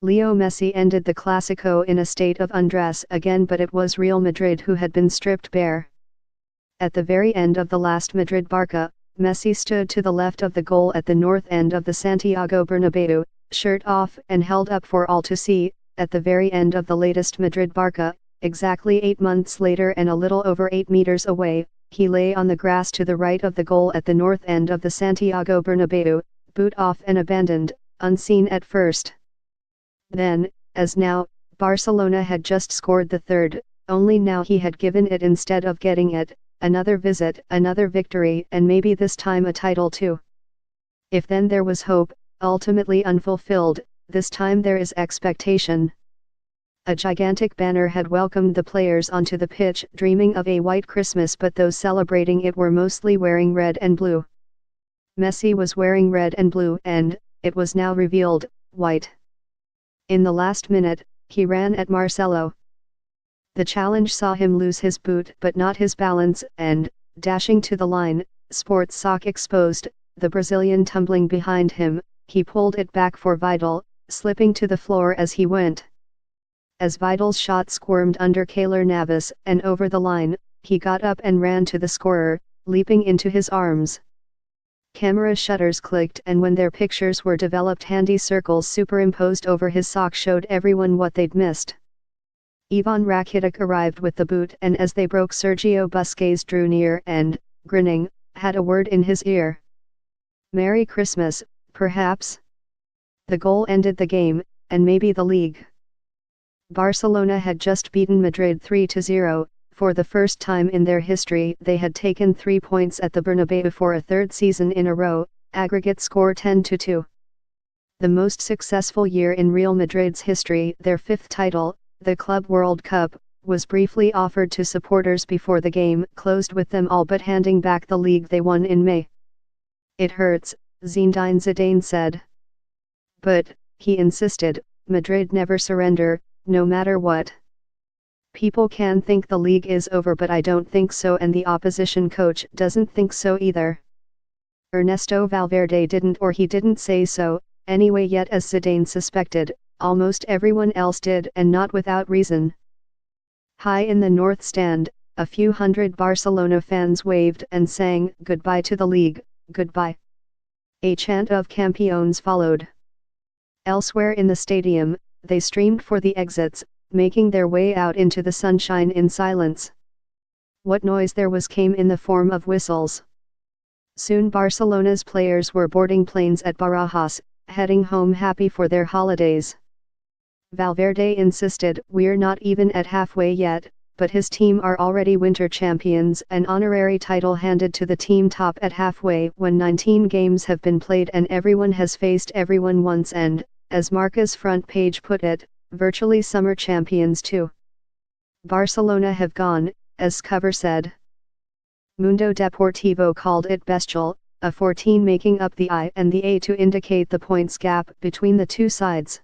Leo Messi ended the Clásico in a state of undress again, but it was Real Madrid who had been stripped bare. At the very end of the last Madrid-Barca, Messi stood to the left of the goal at the north end of the Santiago Bernabeu, shirt off and held up for all to see. At the very end of the latest Madrid-Barca, exactly 8 months later and a little over 8 meters away, he lay on the grass to the right of the goal at the north end of the Santiago Bernabeu, boot off and abandoned, unseen at first. Then, as now, Barcelona had just scored the third, only now he had given it instead of getting it, another visit, another victory, and maybe this time a title too. If then there was hope, ultimately unfulfilled, this time there is expectation. A gigantic banner had welcomed the players onto the pitch, dreaming of a white Christmas, but those celebrating it were mostly wearing red and blue. Messi was wearing red and blue and, it was now revealed, white. In the last minute, he ran at Marcelo. The challenge saw him lose his boot but not his balance, and, dashing to the line, sports sock exposed, the Brazilian tumbling behind him, he pulled it back for Vidal, slipping to the floor as he went. As Vidal's shot squirmed under Keylor Navas and over the line, he got up and ran to the scorer, leaping into his arms. Camera shutters clicked, and when their pictures were developed, handy circles superimposed over his sock showed everyone what they'd missed. Ivan Rakitic arrived with the boot, and as they broke, Sergio Busquets drew near and, grinning, had a word in his ear. "Merry Christmas, perhaps?" The goal ended the game, and maybe the league. Barcelona had just beaten Madrid 3-0, for the first time in their history they had taken 3 points at the Bernabeu for a third season in a row, aggregate score 10-2. The most successful year in Real Madrid's history, their fifth title, the Club World Cup, was briefly offered to supporters before the game closed, with them all but handing back the league they won in May. "It hurts," Zinedine Zidane said. "But," he insisted, "Madrid never surrender, no matter what. People can think the league is over, but I don't think so, and the opposition coach doesn't think so either. Ernesto Valverde didn't, or he didn't say so, anyway, yet as Zidane suspected, almost everyone else did, and not without reason." High in the north stand, a few hundred Barcelona fans waved and sang "Goodbye to the league, goodbye." A chant of Campeones followed. Elsewhere in the stadium, they streamed for the exits, making their way out into the sunshine in silence. What noise there was came in the form of whistles. Soon Barcelona's players were boarding planes at Barajas, heading home happy for their holidays. Valverde insisted, "We're not even at halfway yet," but his team are already winter champions, an honorary title handed to the team top at halfway when 19 games have been played and everyone has faced everyone once, and, as Marca's front page put it, virtually summer champions too. Barcelona have gone, as cover said. Mundo Deportivo called it bestial, a 14 making up the I and the A to indicate the points gap between the two sides.